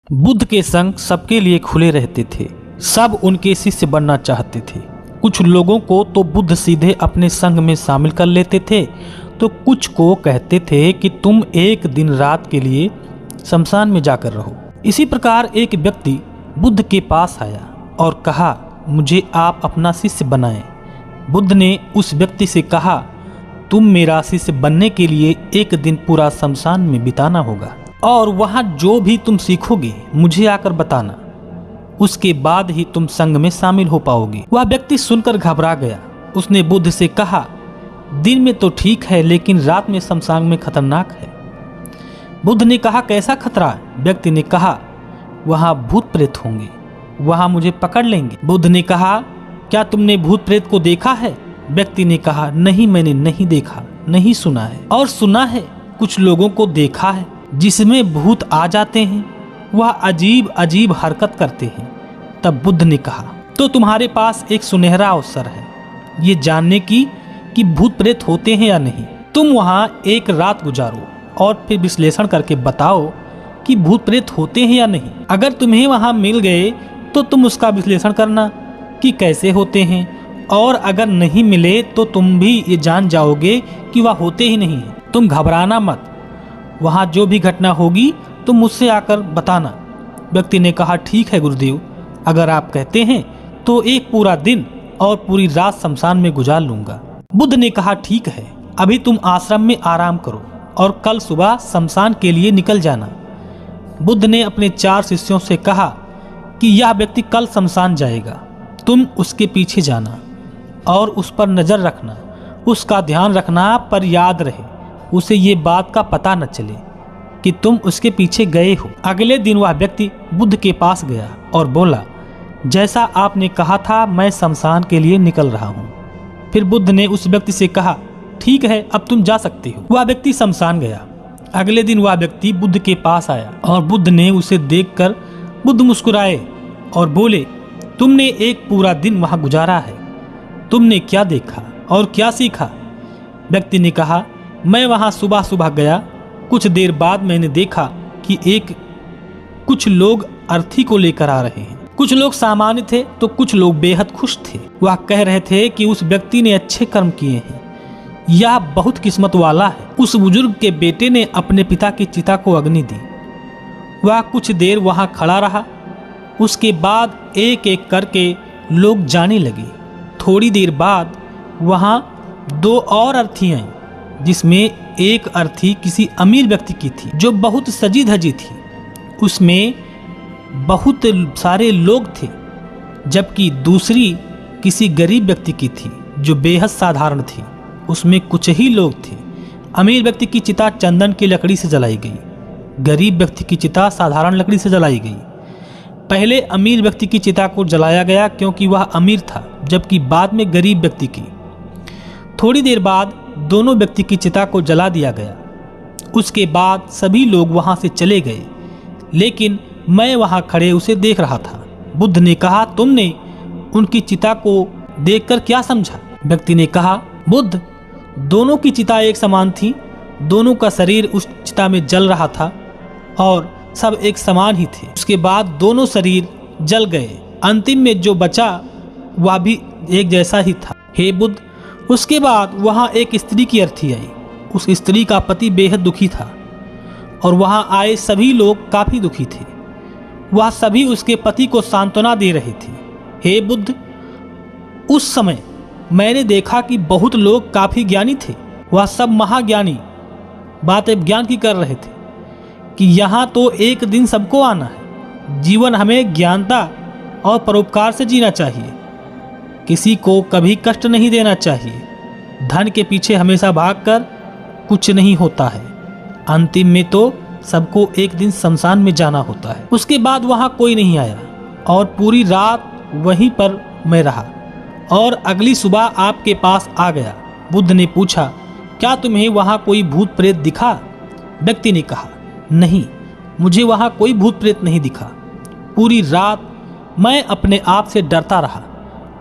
बुद्ध के संग सबके लिए खुले रहते थे। सब उनके शिष्य बनना चाहते थे। कुछ लोगों को तो बुद्ध सीधे अपने संग में शामिल कर लेते थे, तो कुछ को कहते थे कि तुम एक दिन रात के लिए शमशान में जाकर रहो। इसी प्रकार एक व्यक्ति बुद्ध के पास आया और कहा, मुझे आप अपना शिष्य बनाएं। बुद्ध ने उस व्यक्ति से कहा, तुम मेरा शिष्य बनने के लिए एक दिन पूरा शमशान में बिताना होगा और वहाँ जो भी तुम सीखोगे मुझे आकर बताना। उसके बाद ही तुम संग में शामिल हो पाओगे। वह व्यक्ति सुनकर घबरा गया। उसने बुद्ध से कहा, दिन में तो ठीक है, लेकिन रात में शमशान में खतरनाक है। बुद्ध ने कहा, कैसा खतरा? व्यक्ति ने कहा, वहाँ भूत प्रेत होंगे, वहाँ मुझे पकड़ लेंगे। बुद्ध ने कहा, क्या तुमने भूत प्रेत को देखा है? व्यक्ति ने कहा, नहीं, मैंने नहीं देखा, नहीं सुना है। और सुना है, कुछ लोगों को देखा है जिसमें भूत आ जाते हैं, वह अजीब अजीब हरकत करते हैं। तब बुद्ध ने कहा, तो तुम्हारे पास एक सुनहरा अवसर है ये जानने की कि भूत प्रेत होते हैं या नहीं। तुम वहाँ एक रात गुजारो और फिर विश्लेषण करके बताओ कि भूत प्रेत होते हैं या नहीं। अगर तुम्हें वहाँ मिल गए तो तुम उसका विश्लेषण करना कि कैसे होते हैं, और अगर नहीं मिले तो तुम भी ये जान जाओगे कि वह होते ही नहीं हैं। तुम घबराना मत, वहाँ जो भी घटना होगी तुम मुझसे आकर बताना। व्यक्ति ने कहा, ठीक है गुरुदेव, अगर आप कहते हैं तो एक पूरा दिन और पूरी रात शमशान में गुजार लूंगा। बुद्ध ने कहा, ठीक है, अभी तुम आश्रम में आराम करो और कल सुबह शमशान के लिए निकल जाना। बुद्ध ने अपने 4 शिष्यों से कहा कि यह व्यक्ति कल शमशान जाएगा, तुम उसके पीछे जाना और उस पर नजर रखना, उसका ध्यान रखना, पर याद रहे उसे ये बात का पता न चले कि तुम उसके पीछे गए हो। अगले दिन वह व्यक्ति बुद्ध के पास गया और बोला, जैसा आपने कहा था मैं शमशान के लिए निकल रहा हूँ। फिर बुद्ध ने उस व्यक्ति से कहा, ठीक है, अब तुम जा सकते हो। वह व्यक्ति शमशान गया। अगले दिन वह व्यक्ति बुद्ध के पास आया और बुद्ध ने उसे देखकर बुद्ध मुस्कुराए और बोले, तुमने एक पूरा दिन वहाँ गुजारा है, तुमने क्या देखा और क्या सीखा? व्यक्ति ने कहा, मैं वहाँ सुबह सुबह गया, कुछ देर बाद मैंने देखा कि कुछ लोग अर्थी को लेकर आ रहे हैं। कुछ लोग सामान्य थे तो कुछ लोग बेहद खुश थे। वह कह रहे थे कि उस व्यक्ति ने अच्छे कर्म किए हैं, यह बहुत किस्मत वाला है। उस बुजुर्ग के बेटे ने अपने पिता की चिता को अग्नि दी। वह कुछ देर वहाँ खड़ा रहा, उसके बाद एक एक करके लोग जाने लगे। थोड़ी देर बाद वहाँ 2 और अर्थी आई, जिसमें एक अर्थी किसी अमीर व्यक्ति की थी जो बहुत सजी धजी थी। उसमें बहुत सारे लोग थे, जबकि दूसरी किसी गरीब व्यक्ति की थी जो बेहद साधारण थी, उसमें कुछ ही लोग थे। अमीर व्यक्ति की चिता चंदन की लकड़ी से जलाई गई, गरीब व्यक्ति की चिता साधारण लकड़ी से जलाई गई। पहले अमीर व्यक्ति की चिता को जलाया गया क्योंकि वह अमीर था, जबकि बाद में गरीब व्यक्ति की। थोड़ी देर बाद दोनों व्यक्ति की चिता को जला दिया गया। उसके बाद सभी लोग वहां से चले गए, लेकिन मैं वहां खड़े उसे देख रहा था। बुद्ध ने कहा, तुमने उनकी चिता को देखकर क्या समझा? व्यक्ति ने कहा, बुद्ध, दोनों की चिता एक समान थी, दोनों का शरीर उस चिता में जल रहा था और सब एक समान ही थे। उसके बाद दोनों शरीर जल गए, अंतिम में जो बचा वह भी एक जैसा ही था। हे बुद्ध, उसके बाद वहाँ एक स्त्री की अर्थी आई। उस स्त्री का पति बेहद दुखी था और वहाँ आए सभी लोग काफ़ी दुखी थे। वह सभी उसके पति को सांत्वना दे रहे थे। हे बुद्ध, उस समय मैंने देखा कि बहुत लोग काफ़ी ज्ञानी थे, वह सब महाज्ञानी बातें ज्ञान की कर रहे थे कि यहाँ तो एक दिन सबको आना है। जीवन हमें ज्ञानता और परोपकार से जीना चाहिए, किसी को कभी कष्ट नहीं देना चाहिए। धन के पीछे हमेशा भागकर कुछ नहीं होता है, अंतिम में तो सबको एक दिन शमशान में जाना होता है। उसके बाद वहाँ कोई नहीं आया और पूरी रात वहीं पर मैं रहा और अगली सुबह आपके पास आ गया। बुद्ध ने पूछा, क्या तुम्हें वहाँ कोई भूत प्रेत दिखा? व्यक्ति ने कहा, नहीं, मुझे वहाँ कोई भूत प्रेत नहीं दिखा। पूरी रात मैं अपने आप से डरता रहा,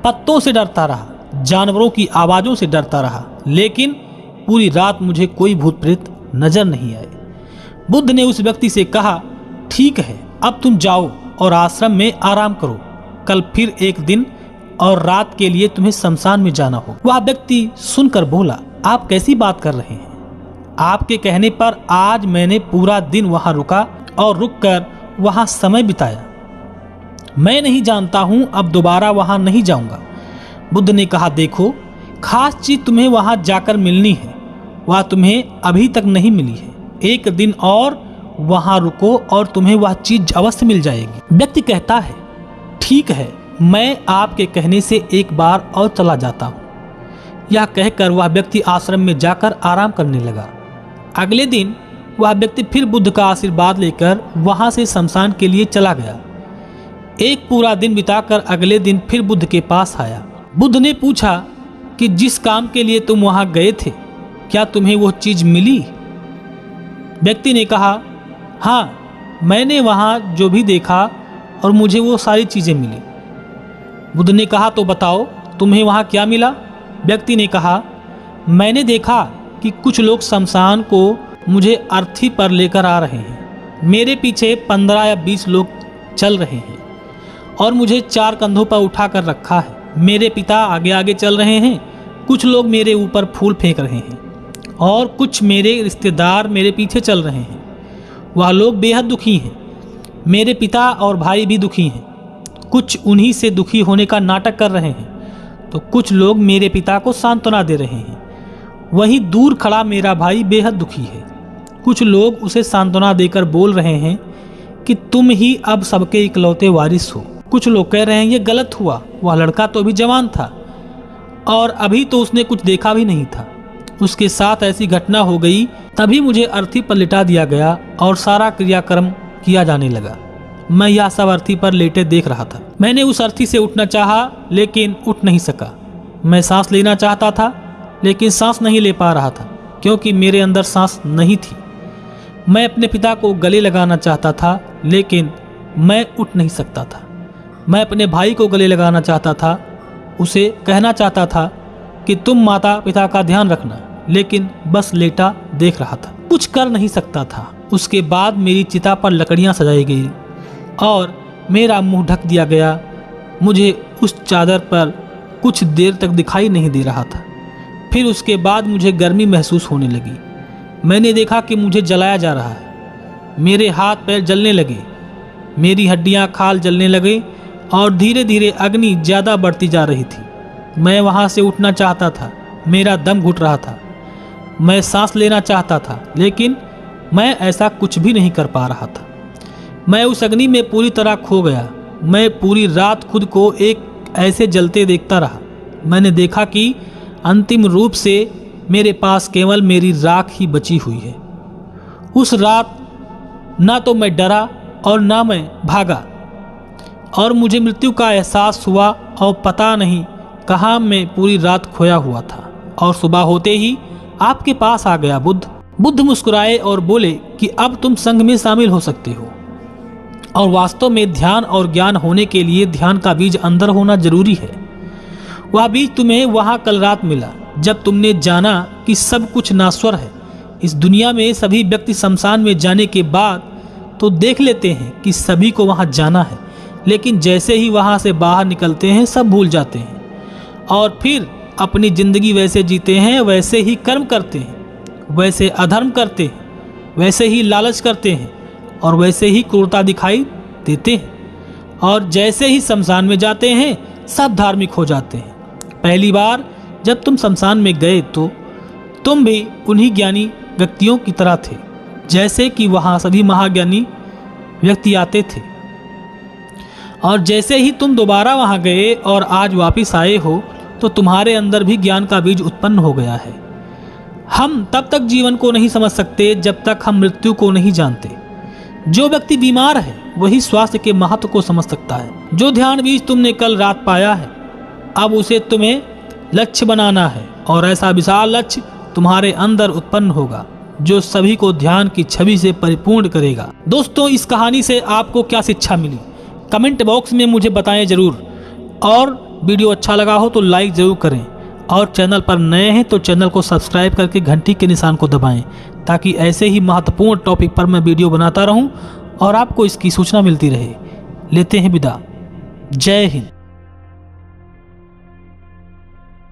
पत्तों से डरता रहा, जानवरों की आवाज़ों से डरता रहा, लेकिन पूरी रात मुझे कोई भूत प्रेत नजर नहीं आए। बुद्ध ने उस व्यक्ति से कहा, ठीक है, अब तुम जाओ और आश्रम में आराम करो। कल फिर एक दिन और रात के लिए तुम्हें शमशान में जाना हो। वह व्यक्ति सुनकर बोला, आप कैसी बात कर रहे हैं? आपके कहने पर आज मैंने पूरा दिन वहां रुका और रुककर वहां समय बिताया। मैं नहीं जानता हूं, अब दोबारा वहां नहीं जाऊंगा। बुद्ध ने कहा, देखो, खास चीज तुम्हें वहां जाकर मिलनी है, वह तुम्हें अभी तक नहीं मिली है। एक दिन और वहां रुको और तुम्हें वह चीज अवश्य मिल जाएगी। व्यक्ति कहता है, ठीक है, मैं आपके कहने से एक बार और चला जाता हूँ। यह कहकर वह व्यक्ति आश्रम में जाकर आराम करने लगा। अगले दिन वह व्यक्ति फिर बुद्ध का आशीर्वाद लेकर वहां से शमशान के लिए चला गया। एक पूरा दिन बिताकर अगले दिन फिर बुद्ध के पास आया। बुद्ध ने पूछा कि जिस काम के लिए तुम वहां गए थे, क्या तुम्हें वो चीज मिली? व्यक्ति ने कहा, हाँ, मैंने वहां जो भी देखा और मुझे वो सारी चीजें मिली। बुद्ध ने कहा, तो बताओ तुम्हें वहां क्या मिला? व्यक्ति ने कहा, मैंने देखा कि कुछ लोग शमशान को मुझे अर्थी पर लेकर आ रहे हैं। मेरे पीछे 15 या 20 लोग चल रहे हैं और मुझे 4 कंधों पर उठा कर रखा है। मेरे पिता आगे आगे चल रहे हैं। कुछ लोग मेरे ऊपर फूल फेंक रहे हैं और कुछ मेरे रिश्तेदार मेरे पीछे चल रहे हैं। वह लोग बेहद दुखी हैं। मेरे पिता और भाई भी दुखी हैं। कुछ उन्हीं से दुखी होने का नाटक कर रहे हैं तो कुछ लोग मेरे पिता को सांत्वना दे रहे हैं। वहीं दूर खड़ा मेरा भाई बेहद दुखी है। कुछ लोग उसे सांत्वना देकर बोल रहे हैं कि तुम ही अब सबके इकलौते वारिस हो। कुछ लोग कह रहे हैं ये गलत हुआ, वह लड़का तो अभी जवान था और अभी तो उसने कुछ देखा भी नहीं था। उसके साथ ऐसी घटना हो गई, तभी मुझे अर्थी पर लिटा दिया गया और सारा क्रियाक्रम किया जाने लगा। मैं यह सब अर्थी पर लेटे देख रहा था। मैंने उस अर्थी से उठना चाहा लेकिन उठ नहीं सका। मैं सांस लेना चाहता था लेकिन सांस नहीं ले पा रहा था क्योंकि मेरे अंदर सांस नहीं थी। मैं अपने पिता को गले लगाना चाहता था लेकिन मैं उठ नहीं सकता था। मैं अपने भाई को गले लगाना चाहता था, उसे कहना चाहता था कि तुम माता पिता का ध्यान रखना, लेकिन बस लेटा देख रहा था, कुछ कर नहीं सकता था। उसके बाद मेरी चिता पर लकड़ियां सजाई गई और मेरा मुंह ढक दिया गया। मुझे उस चादर पर कुछ देर तक दिखाई नहीं दे रहा था। फिर उसके बाद मुझे गर्मी महसूस होने लगी। मैंने देखा कि मुझे जलाया जा रहा है। मेरे हाथ पैर जलने लगे, मेरी हड्डियां खाल जलने लगी और धीरे धीरे अग्नि ज़्यादा बढ़ती जा रही थी। मैं वहाँ से उठना चाहता था, मेरा दम घुट रहा था। मैं सांस लेना चाहता था लेकिन मैं ऐसा कुछ भी नहीं कर पा रहा था। मैं उस अग्नि में पूरी तरह खो गया। मैं पूरी रात खुद को एक ऐसे जलते देखता रहा। मैंने देखा कि अंतिम रूप से मेरे पास केवल मेरी राख ही बची हुई है। उस रात ना तो मैं डरा और ना मैं भागा और मुझे मृत्यु का एहसास हुआ और पता नहीं कहाँ मैं पूरी रात खोया हुआ था। और सुबह होते ही आपके पास आ गया बुद्ध। बुद्ध मुस्कुराए और बोले कि अब तुम संघ में शामिल हो सकते हो और वास्तव में ध्यान और ज्ञान होने के लिए ध्यान का बीज अंदर होना जरूरी है। वह बीज तुम्हें वहाँ कल रात मिला जब तुमने जाना कि सब कुछ नाश्वर है। इस दुनिया में सभी व्यक्ति शमशान में जाने के बाद तो देख लेते हैं कि सभी को वहाँ जाना है, लेकिन जैसे ही वहाँ से बाहर निकलते हैं सब भूल जाते हैं और फिर अपनी ज़िंदगी वैसे जीते हैं, वैसे ही कर्म करते हैं, वैसे अधर्म करते हैं, वैसे ही लालच करते हैं और वैसे ही क्रूरता दिखाई देते हैं और जैसे ही शमशान में जाते हैं सब धार्मिक हो जाते हैं। पहली बार जब तुम शमशान में गए तो तुम भी उन्हीं ज्ञानी व्यक्तियों की तरह थे जैसे कि वहाँ सभी महाज्ञानी व्यक्ति आते थे और जैसे ही तुम दोबारा वहाँ गए और आज वापस आए हो तो तुम्हारे अंदर भी ज्ञान का बीज उत्पन्न हो गया है। हम तब तक जीवन को नहीं समझ सकते जब तक हम मृत्यु को नहीं जानते। जो व्यक्ति बीमार है वही स्वास्थ्य के महत्व को समझ सकता है। जो ध्यान बीज तुमने कल रात पाया है अब उसे तुम्हें लक्ष्य बनाना है और ऐसा विशाल लक्ष्य तुम्हारे अंदर उत्पन्न होगा जो सभी को ध्यान की छवि से परिपूर्ण करेगा। दोस्तों, इस कहानी से आपको क्या शिक्षा मिली कमेंट बॉक्स में मुझे बताएं जरूर और वीडियो अच्छा लगा हो तो लाइक ज़रूर करें और चैनल पर नए हैं तो चैनल को सब्सक्राइब करके घंटी के निशान को दबाएं ताकि ऐसे ही महत्वपूर्ण टॉपिक पर मैं वीडियो बनाता रहूं और आपको इसकी सूचना मिलती रहे। लेते हैं विदा। जय हिंद।